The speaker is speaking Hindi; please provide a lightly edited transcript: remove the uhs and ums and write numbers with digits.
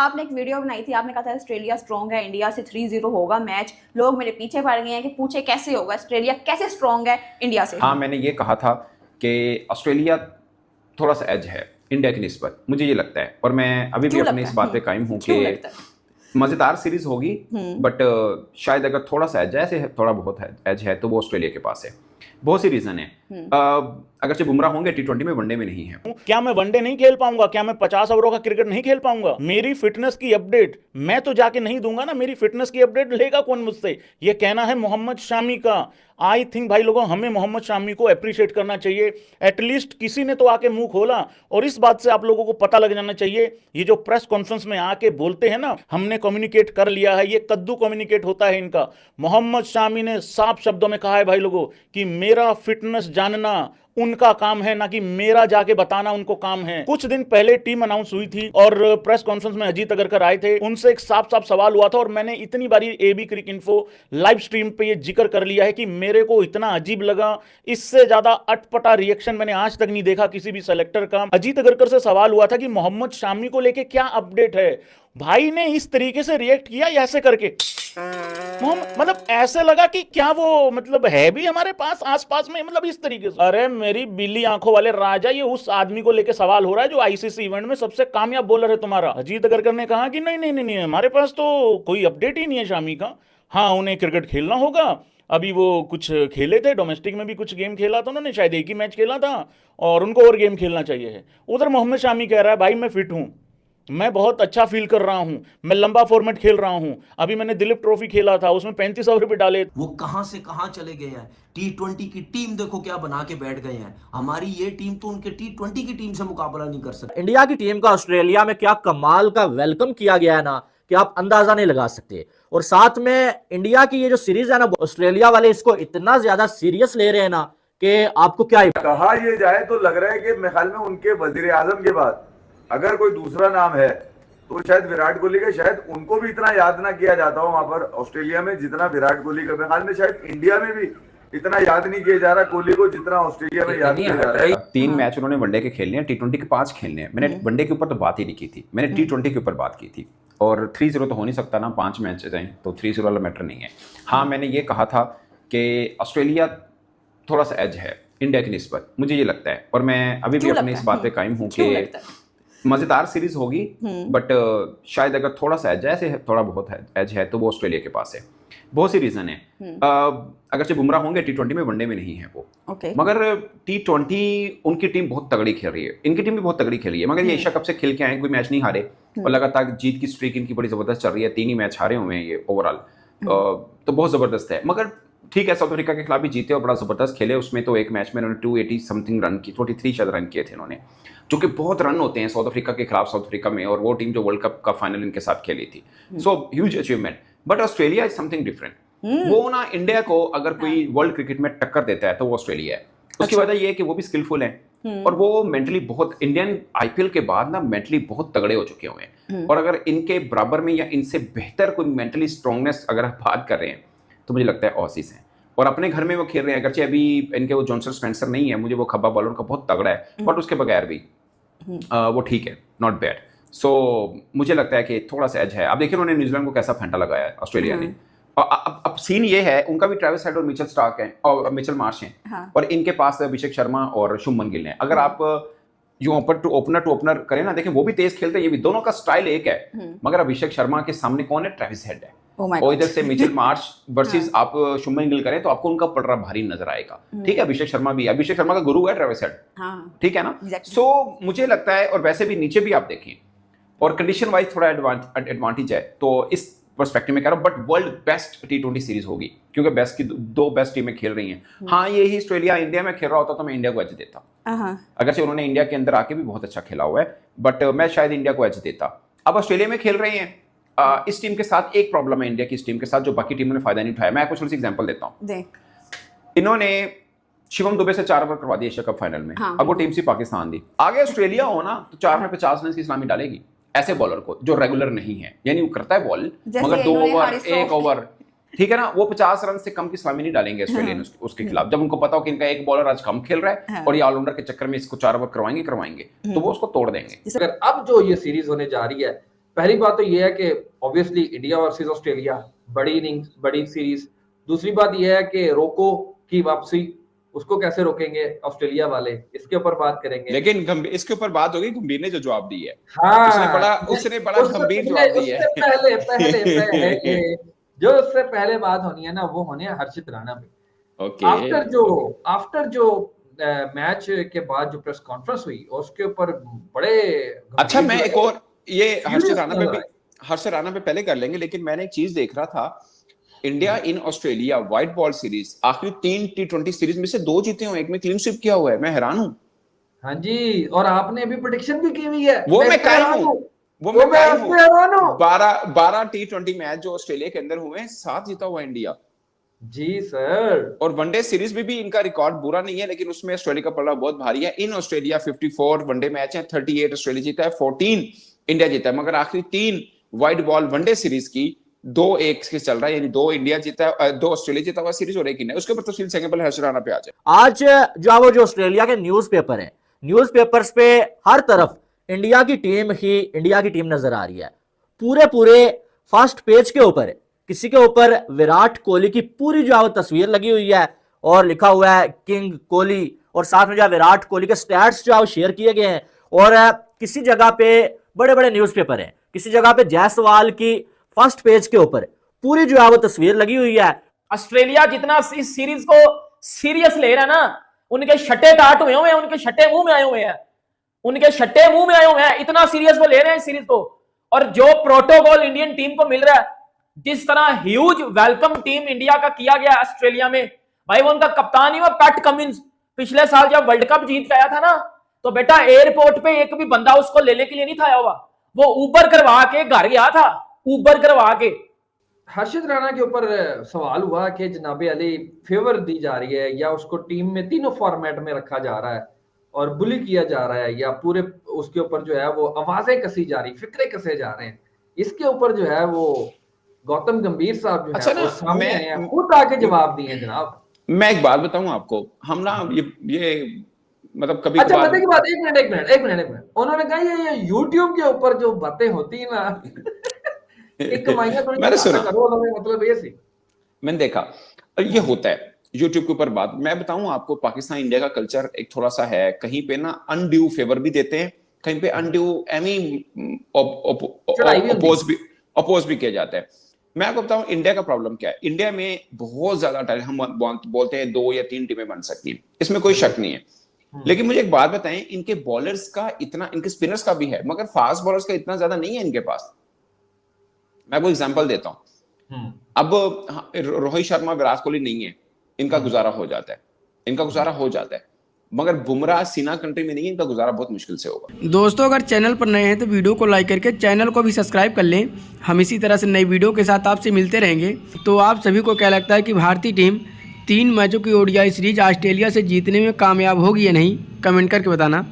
आपने एक वीडियो बनाई थी, आपने कहा था ऑस्ट्रेलिया स्ट्रॉन्ग है, इंडिया से 3-0 होगा मैच। लोग मेरे पीछे पड़ गए हैं कि पूछे कैसे होगा, ऑस्ट्रेलिया कैसे स्ट्रॉन्ग है इंडिया से। हाँ, मैंने ये कहा था कि ऑस्ट्रेलिया थोड़ा सा एज है इंडिया की निस्बत, मुझे ये लगता है। और मैं अभी भी अपनी इस बात पे कायम हूँ कि मज़ेदार सीरीज होगी, बट शायद अगर थोड़ा सा एज है, थोड़ा बहुत एज है, तो वो ऑस्ट्रेलिया के पास है। बहुत सी रीजन है। अगरचे बुमराह होंगे T20 में, वनडे में नहीं है। क्या मैं वनडे नहीं खेल पाऊंगा? क्या मैं 50 ओवरों का क्रिकेट नहीं खेल पाऊंगा? मेरी फिटनेस की अपडेट मैं तो जाके नहीं दूंगा ना, मेरी फिटनेस की अपडेट लेगा कौन मुझसे? ये कहना है मोहम्मद शामी का। आई थिंक भाई लोगों, हमें मोहम्मद शामी को अप्रिशिएट करना चाहिए। एटलीस्ट किसी ने तो आके मुंह खोला, और इस बात से आप लोगों को पता लग जाना चाहिए, ये जो प्रेस कॉन्फ्रेंस में आके बोलते हैं ना, हमने कम्युनिकेट कर लिया है, ये कद्दू कम्युनिकेट होता है इनका। मोहम्मद शामी ने साफ शब्दों में कहा है भाई लोगों कि मेरा फिटनेस जानना उनका काम है, ना कि मेरा जाके बताना उनको काम है। कुछ दिन पहले टीम अनाउंस हुई थी और प्रेस कॉन्फ्रेंस में अजीत अगरकर आए थे, उनसे एक साफ साफ सवाल हुआ था, और मैंने इतनी बारी एबी क्रिक इन्फो लाइव स्ट्रीम पे ये जिक्र कर लिया है कि मेरे को इतना अजीब लगा, इससे ज्यादा अटपटा रिएक्शन मैंने आज तक नहीं देखा किसी भी सेलेक्टर का। अजीत अगरकर से सवाल हुआ था कि मोहम्मद शामी को लेके क्या अपडेट है। भाई ने इस तरीके से रिएक्ट किया, ऐसे करके मतलब ऐसे लगा कि क्या वो मतलब है भी हमारे पास आसपास में, मतलब इस तरीके से। अरे मेरी बिल्ली आंखों वाले राजा, ये उस आदमी को लेके सवाल हो रहा है जो आईसीसी इवेंट में सबसे कामयाब बॉलर है तुम्हारा। अजीत अगरकर ने कहा कि नहीं नहीं नहीं नहीं, हमारे पास तो कोई अपडेट ही नहीं है शामी का। हाँ, उन्हें क्रिकेट खेलना होगा, अभी वो कुछ खेले थे, डोमेस्टिक में भी कुछ गेम खेला था उन्होंने, शायद एक ही मैच खेला था, और उनको और गेम खेलना चाहिए है। उधर मोहम्मद शामी कह रहा है भाई मैं फिट हूं, मैं बहुत अच्छा फील कर रहा हूं, मैं लंबा फॉर्मेट खेल रहा हूं, अभी मैंने दिलीप ट्रॉफी खेला था, उसमें 35 ओवर भी डाले। वो कहां से कहां चले गए हैं। T20 की टीम देखो क्या बना के बैठ गए हैं। हमारी ये टीम तो उनके T20 की टीम से मुकाबला नहीं कर सकती। इंडिया की टीम का ऑस्ट्रेलिया में क्या कमाल का वेलकम किया गया है ना, कि आप अंदाजा नहीं लगा सकते। और साथ में इंडिया की ये जो सीरीज है ना, ऑस्ट्रेलिया वाले इसको इतना ज्यादा सीरियस ले रहे हैं ना कि आपको क्या कहा ये जाए तो लग रहा है कि मेरे ख्याल में उनके वजीर आजम के बाद अगर कोई दूसरा नाम है तो शायद विराट कोहली का। शायद उनको भी इतना याद ना किया जाता हो वहां पर ऑस्ट्रेलिया में जितना विराट कोहली का। मेरे ख्याल में शायद इंडिया में भी इतना याद नहीं किया जा रहा कोहली को जितना ऑस्ट्रेलिया में याद किया जा रहा है। 3 मैच उन्होंने वनडे के खेलने हैं, T20 के 5 खेलने हैं। मैंने वनडे के ऊपर तो बात ही नहीं की थी, मैंने T20 के ऊपर बात की थी। और 3-0 तो हो नहीं सकता ना, 5 मैच जाए तो 3-0 वाला मैटर नहीं है। हाँ, मैंने ये कहा था कि ऑस्ट्रेलिया थोड़ा सा एज है इंडिया की निस्बत, मुझे ये लगता है। और मैं अभी भी अपनी इस बात पे कायम हूँ कि मज़ेदार सीरीज होगी, बट शायद अगर थोड़ा सा एज है, थोड़ा बहुत एज है, तो वो ऑस्ट्रेलिया के पास है। बहुत सी रीजन है। अगरचे बुमराह होंगे T20 में, वनडे में नहीं है वो। मगर T20 उनकी टीम बहुत तगड़ी खेल रही है, इनकी टीम भी बहुत तगड़ी खेल रही है। मगर ये एशिया कप से खेल के आए, कोई मैच नहीं हारे, और लगातार जीत की स्ट्रीक इनकी बड़ी जबरदस्त चल रही है। 3 ही मैच हारे हुए हैं ये ओवरऑल, तो बहुत जबरदस्त है। मगर ठीक है, साउथ अफ्रीका के खिलाफ भी जीते और बड़ा जबरदस्त खेले। उसमें तो एक मैच में उन्होंने 280 समथिंग रन की, 23 शायद रन किए थे उन्होंने, जो कि बहुत रन होते हैं साउथ अफ्रीका के खिलाफ, साउथ अफ्रीका में। और वो टीम जो वर्ल्ड कप का फाइनल इनके साथ खेली थी, so huge achievement. But Australia is something different. वो ना इंडिया को अगर कोई वर्ल्ड क्रिकेट में टक्कर देता है तो वो ऑस्ट्रेलिया है। उसकी वजह ये है कि वो भी स्किलफुल है, और वो मेंटली बहुत, इंडियन आईपीएल के बाद ना मेंटली बहुत तगड़े हो चुके हुए हैं। और अगर इनके बराबर में या इनसे बेहतर कोई मेंटली स्ट्रांगनेस अगर आप बात कर रहे हैं तो मुझे लगता है ऑसीज हैं। और अपने घर में वो खेल रहे हैं, अगरचे अभी इनके वो जॉनसन स्पेंसर नहीं है, मुझे वो खब्बा बॉलर का बहुत तगड़ा है, बट उसके बगैर भी वो ठीक है, नॉट बैड। सो मुझे लगता है कि थोड़ा सा एज है। अब देखिए उन्होंने न्यूजीलैंड को कैसा फेंटा लगाया है ऑस्ट्रेलिया ने। और अब सीन ये है, उनका भी ट्रेविस हेड और मिचेल स्टार्क हैं और मिचेल मार्श हैं, और इनके पास अभिषेक शर्मा और शुभमन गिल हैं। अगर आप जो ओपनर टू ओपनर करें ना, देखें वो भी तेज खेलते हैं, ये भी, दोनों का स्टाइल एक है। मगर अभिषेक शर्मा के सामने कौन है? ट्रेविस हेड है। और इधर से मिचेल मार्श वर्सेस आप शुभमन गिल करें तो आपको उनका पलड़ा भारी नजर आएगा। ठीक है, अभिषेक शर्मा का गुरु है ट्रेविस हेड, ठीक है ना। सो मुझे लगता है, और वैसे भी नीचे भी आप देखें, और कंडीशन वाइज थोड़ा एडवांटेज है, तो इस पर्सपेक्टिव में कह रहा हूं। But world best T20 series होगी, क्योंकि बेस्ट की 2 बेस्ट टीमें खेल रही हैं। हाँ, यही ऑस्ट्रेलिया इंडिया में खेल रहा होता तो मैं इंडिया को एज देता, अगरचे उन्होंने इंडिया के अंदर आके भी बहुत अच्छा खेला हुआ है, बट मैं शायद इंडिया को एज देता। अब ऑस्ट्रेलिया में खेल रहे हैं, इस टीम के साथ एक प्रॉब्लम है इंडिया की इस टीम के साथ, जो बाकी टीमों ने फायदा नहीं उठाया। मैं आपको थोड़ी सी एग्जांपल देता हूं। इन्होंने शिवम दुबे से 4 ओवर करवा दिए एशिया कप फाइनल में। अब वो टीम सी पाकिस्तान दी, आगे ऑस्ट्रेलिया हो ना तो 4 में 50 रन की सलामी डालेगी ऐसे बॉलर को जो रेगुलर नहीं है, यानी वो करता है बॉल मगर 2 ओवर 1 ओवर, ठीक है ना। वो 50 रन से कम की सलामी नहीं डालेंगे ऑस्ट्रेलियन उसके खिलाफ, जब उनको पता हो कि इनका एक बॉलर आज कम खेल रहा है और ये ऑलराउंडर के चक्कर में इसको 4 ओवर करवाएंगे तो वो उसको तोड़ देंगे। अगर अब जो ये सीरीज होने जा रही है पहली बात तो ये है कि ऑब्वियसली इंडिया वर्सेस ऑस्ट्रेलिया बड़ी इनिंग्स, बड़ी सीरीज। दूसरी बात ये है कि रोको की वापसी, उसको कैसे रोकेंगे ऑस्ट्रेलिया वाले, इसके ऊपर बात करेंगे। लेकिन इसके ऊपर बात होगी गंभीर ने जो जवाब दी है। हाँ, उसने बड़ा गंभीर जवाब दिया है। पहले जो उससे पहले बात होनी है ना, वो होनी है हर्षित राणा पे। ओके। आफ्टर जो मैच के बाद जो प्रेस कॉन्फ्रेंस हुई उसके ऊपर बड़े अच्छा, मैं एक और ये हर्षित serious राणा पे पहले कर लेंगे, लेकिन मैंने एक चीज देख रहा था, India in Australia white ball series आखिरी 3 T20 सीरीज में से 2 जीते हो, एक में क्लीन स्वीप किया हुआ है। मैं हैरान हूं। हाँ जी, और आपने अभी प्रेडिक्शन भी की हुई है। वो मैं कायम हूं। 12 T20 मैच जो ऑस्ट्रेलिया के अंदर हुए, 7 जीता हुआ इंडिया। जी सर। और वनडे सीरीज में भी इनका रिकॉर्ड बुरा नहीं है, लेकिन उसमें ऑस्ट्रेलिया का पलड़ा बहुत भारी है। इन ऑस्ट्रेलिया 54 वनडे मैच है, 38 ऑस्ट्रेलिया जीता है, 14 इंडिया जीता है। मगर आखिरी 3 व्हाइट बॉल वनडे सीरीज की 2-1 के चल रहा है, यानी 2 इंडिया जीता है, 2 ऑस्ट्रेलिया जीता हुआ सीरीज और 1 इंडिया। उसके ऊपर तफसील से पहले हर्ष राणा पे आ जाए। आज जो ऑस्ट्रेलिया के न्यूज़पेपर है, न्यूज़पेपर्स पे हर तरफ इंडिया की टीम नजर आ रही है। पूरे फर्स्ट पेज के ऊपर किसी के ऊपर विराट कोहली की पूरी जो तस्वीर लगी हुई है और लिखा हुआ है किंग कोहली, और साथ में जो विराट कोहली के स्टैट्स जो शेयर किए गए हैं। और किसी जगह पे बड़े न्यूज़पेपर हैं, किसी जगह पे जायसवाल की फर्स्ट पेज के ऊपर पूरी जो है वो तस्वीर लगी हुई है। ऑस्ट्रेलिया जितना इस सीरीज को सीरियस ले रहा है ना, उनके छठे टाट हुए हैं, उनके छठे मुंह में आए हुए हैं, इतना सीरियस वो ले रहे हैं इस सीरीज को। और जो प्रोटोकॉल इंडियन टीम को मिल रहा है, जिस तरह ह्यूज वेलकम टीम इंडिया का किया गया ऑस्ट्रेलिया में, भाई वो उनका कप्तान ही वो पैट कमिंस, पिछले साल जब वर्ल्ड कप जीत के आया था ना, तो बेटा एयरपोर्ट पे एक भी बंदा उसको लेने के लिए नहीं था आया हुआ, वो ऊबर करवा के घर गया था, ऊबर करवा के। हर्षित राणा के ऊपर सवाल हुआ कि जनाबे अली फेवर दी जा रही है या उसको टीम में तीनों फॉर्मेट में रखा जा रहा है और बुली किया जा रहा है, या पूरे उसके ऊपर जो है वो आवाजें कसी जा रही, फिक्रे कसे जा रहे हैं। इसके ऊपर जो है वो गौतम गंभीर साहब जो है वो सामने आए हैं, खुद आके जवाब दिए जनाब। मैं एक बात बताऊं आपको, हम ना ये मतलब कभी अच्छा बताइए की बात, एक मिनट उन्होंने कहा ये YouTube के ऊपर जो बातें होती है ना एक मैंने सुना, मतलब ये सी मैंने देखा ये होता है YouTube के ऊपर बात। मैं बताऊं आपको, पाकिस्तान इंडिया का कल्चर एक थोड़ा सा है, कहीं पे ना अनड्यू फेवर भी देते हैं, कहीं पे अनड्यू अपोज भी किया जाता है। मैं आपको बताऊं इंडिया का प्रॉब्लम क्या है। इंडिया में बहुत ज्यादा टैलेंट, हम बोलते हैं 2 या 3 टीमें बन सकती हैं, इसमें कोई शक नहीं है। लेकिन मुझे एक बात बताएं, इनके बॉलर्स का इतना, इनके स्पिनर्स का भी है, मगर फास्ट बॉलर्स का इतना ज्यादा नहीं है इनके पास। मैं आपको एग्जांपल देता हूं। अब रोहित शर्मा, विराट कोहली नहीं है, इनका गुजारा हो जाता है, मगर बुमराह सीना कंट्री में नहीं है, इनका गुजारा बहुत मुश्किल से होगा। दोस्तों अगर चैनल पर नए हैं तो वीडियो को लाइक करके चैनल को भी सब्सक्राइब कर लें। हम इसी तरह से नई वीडियो के साथ आपसे मिलते रहेंगे। तो आप सभी को क्या लगता है कि भारतीय टीम 3 मैचों की ओडीआई सीरीज ऑस्ट्रेलिया से जीतने में कामयाब होगी या नहीं, कमेंट करके बताना।